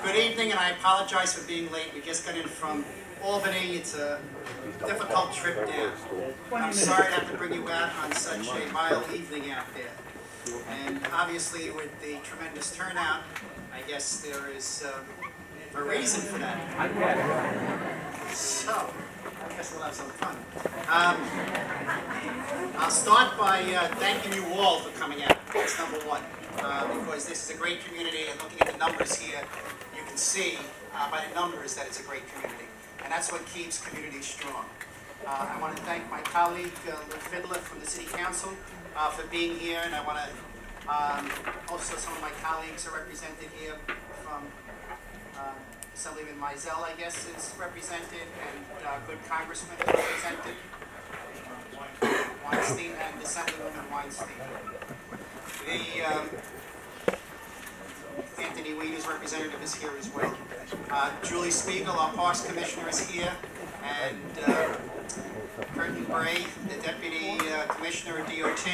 Good evening, and I apologize for being late. We just got in from Albany. It's a difficult trip down. I'm sorry to have to bring you out on such a mild evening out there. And obviously, with the tremendous turnout, I guess there is a reason for that. So, I guess we'll have some fun. I'll start by thanking you all for coming out. That's number one. Because this is a great community, and looking at the numbers here, you can see by the numbers that it's a great community. And that's what keeps communities strong. I want to thank my colleague, Lou Fiddler from the City Council for being here, and I want to, also some of my colleagues are represented here from Assemblyman Mizell, I guess, is represented, and good Congressman is represented, Weinstein, and Assemblywoman Weinstein. Anthony Weeder's representative is here as well. Julie Spiegel, our Parks Commissioner, is here, and Curtin Bray, the Deputy Commissioner of DOT,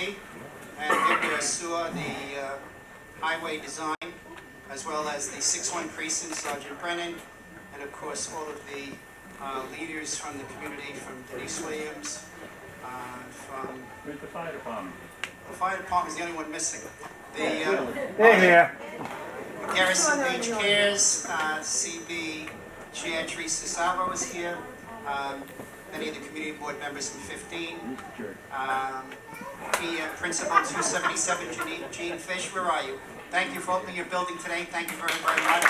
and Victor Asua, the Highway Design, as well as the 6-1 Precinct, Sergeant Brennan, and of course all of the leaders from the community, from Denise Williams, from... Where's the fire department? The fire department is the only one missing. They're here. Garrison Beach Cares, CB Chair Teresa Savo is here. Many of the community board members from 15. Principal 277, Gene Fish, where are you? Thank you for opening your building today. Thank you very, very much.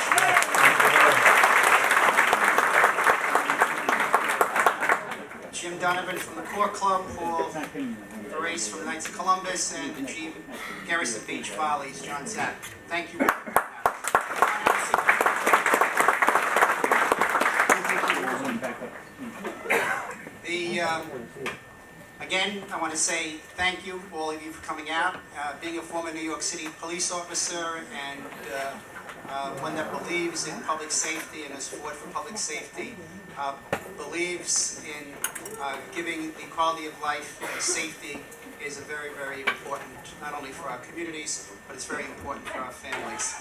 Jim Donovan from the Core Club, Paul Race from the Knights of Columbus, and the Chief Garrison Beach Follies, John Zapp. Thank you. Again, I want to say thank you, all of you, for coming out. Being a former New York City police officer and one that believes in public safety and has fought for public safety, believes in giving the quality of life and safety is a very, very important, not only for our communities, but it's very important for our families.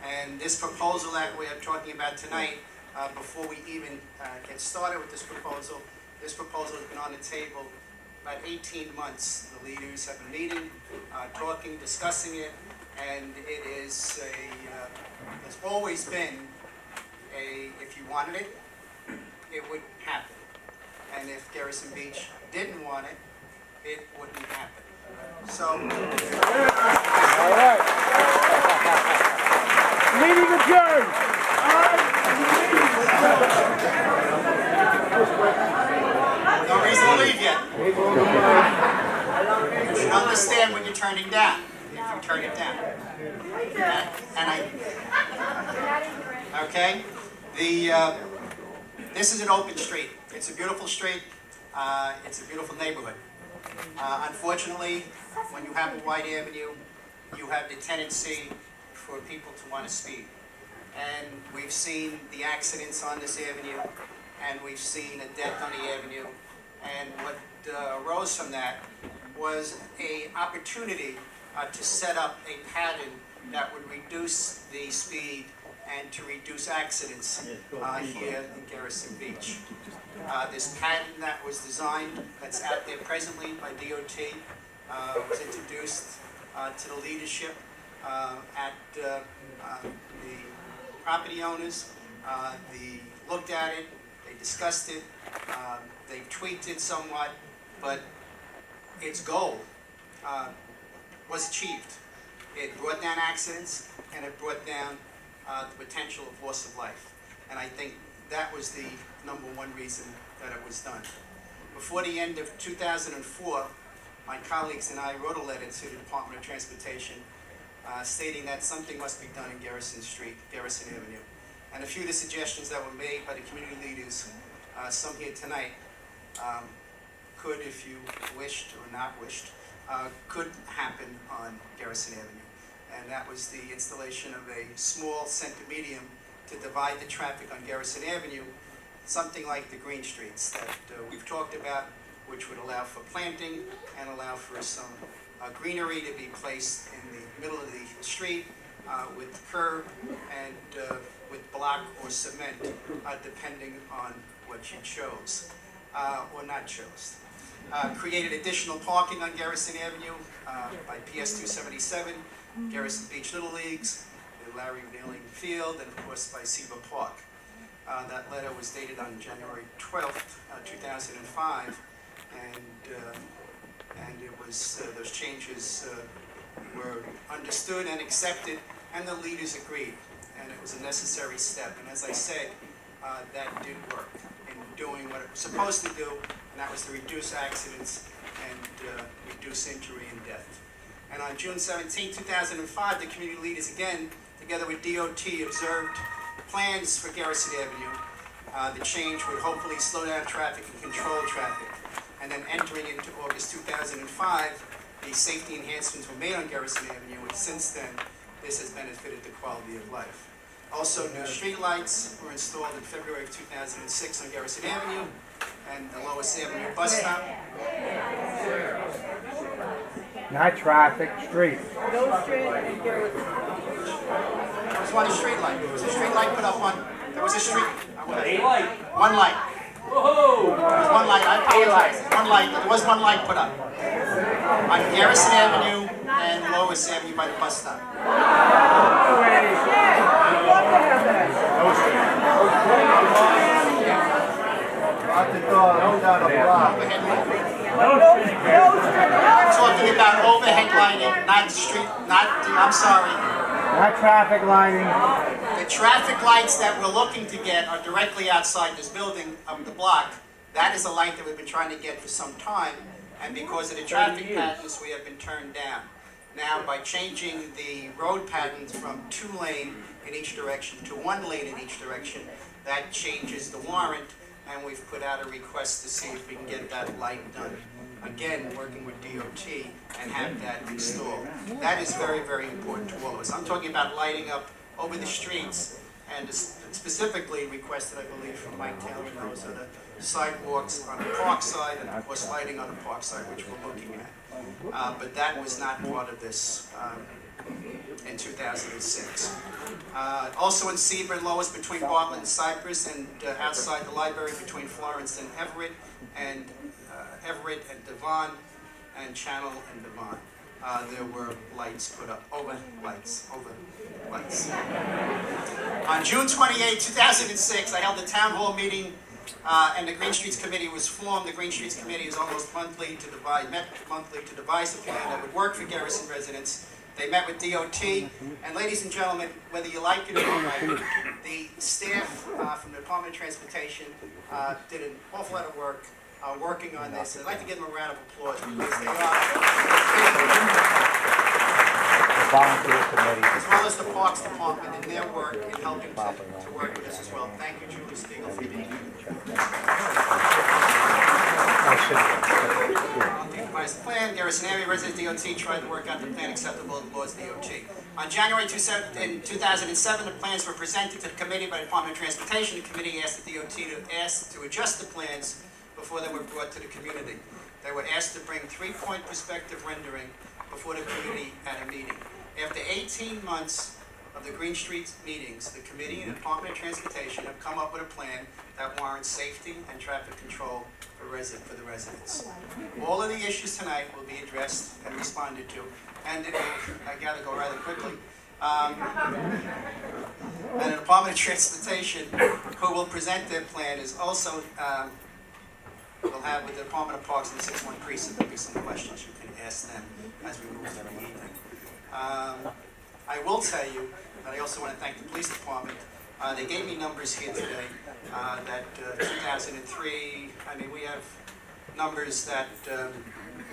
And this proposal that we are talking about tonight, before we even get started with this proposal has been on the table about 18 months. The leaders have been meeting, talking, discussing it, and it is has always been if you wanted it, it would happen. And if Garrison Beach didn't want it, it wouldn't happen. So, all right. Meeting adjourned. No reason to leave yet. You should understand when you're turning down, if you turn it down. Okay? This is an open street. It's a beautiful street. It's a beautiful neighborhood. Unfortunately, when you have a wide avenue, you have the tendency for people to want to speed. And we've seen the accidents on this avenue, and we've seen a death on the avenue. And what arose from that was an opportunity to set up a pattern that would reduce the speed and to reduce accidents here in Garrison Beach. This pattern that was designed, that's out there presently by DOT, was introduced to the leadership at the property owners. They looked at it, they discussed it, they tweaked it somewhat, but its goal was achieved. It brought down accidents, and it brought down the potential of loss of life. And I think that was the #1 reason that it was done. Before the end of 2004, my colleagues and I wrote a letter to the Department of Transportation stating that something must be done in Garrison Street, Garrison Avenue. And a few of the suggestions that were made by the community leaders, some here tonight, could, if you wished or not wished, could happen on Garrison Avenue. And that was the installation of a small center medium to divide the traffic on Garrison Avenue, something like the green streets that we've talked about, which would allow for planting and allow for some greenery to be placed in the middle of the street with curb and with block block or cement, depending on what you chose or not chose. Created additional parking on Garrison Avenue by PS 277, Garrison Beach Little Leagues, the Larry Nailing Field, and of course by Seba Park. That letter was dated on January 12th, 2005, and it was those changes were understood and accepted, and the leaders agreed, and it was a necessary step. And as I said, that did work in doing what it was supposed to do, and that was to reduce accidents and reduce injury and death. And on June 17, 2005, the community leaders again, together with DOT, observed plans for Garrison Avenue. The change would hopefully slow down traffic and control traffic. And then entering into August 2005, the safety enhancements were made on Garrison Avenue, and since then, this has benefited the quality of life. Also, new street lights were installed in February of 2006 on Garrison Avenue and the Lois Avenue bus stop. Not traffic, street. No street in Garrison. There was one street light. There was a street light put up on. There was a street. One light. Whoa! There was one light. I apologize. One light. There was one light put up on Garrison Avenue and Lois Avenue by the bus stop. I'm talking about overhead lighting, not street, I'm sorry. Not traffic lighting. The traffic lights that we're looking to get are directly outside this building of the block. That is a light that we've been trying to get for some time, and because of the traffic patterns, we have been turned down. Now, by changing the road patterns from 2-lane in each direction to 1 lane in each direction, that changes the warrant, and we've put out a request to see if we can get that light done. Again, working with DOT and have that installed. That is very, very important to all of us. I'm talking about lighting up over the streets, and specifically requested, I believe, from Mike Taylor and those are the sidewalks on the park side, and of course lighting on the park side, which we're looking at. But that was not part of this in 2006. Also in Seaburn, Lois, between Bartlett and Cypress, and outside the library between Florence and Everett, and Devon, and Channel and Devon. There were lights put up, over lights. On June 28, 2006, I held a town hall meeting, and the Green Streets Committee was formed. The Green Streets Committee is almost met monthly to devise a plan that would work for Garrison residents. They met with DOT, and ladies and gentlemen, whether you like it or not, the staff from the Department of Transportation did an awful lot of work working on this. I'd like to give them a round of applause because they are, Volunteer committee. as well as the Parks Department in their work in helping to work with us as well. Thank you, Julie Stiegel, for being here. Vice plan, Garrison area resident DOT tried to work out the plan acceptable to the laws DOT. On January 2007, the plans were presented to the committee by the Department of Transportation. The committee asked the DOT to adjust the plans before they were brought to the community. They were asked to bring 3-point perspective rendering before the committee at a meeting. After 18 months of the Green Street meetings, the committee and the Department of Transportation have come up with a plan that warrants safety and traffic control for the residents. All of the issues tonight will be addressed and responded to, and it will, I gotta go rather quickly. And the Department of Transportation, who will present their plan, is also we'll have with the Department of Parks and the 6-1 precinct. There'll be some questions you can ask them as we move through the evening. I will tell you that I also want to thank the police department. They gave me numbers here today that 2003, I mean, we have numbers that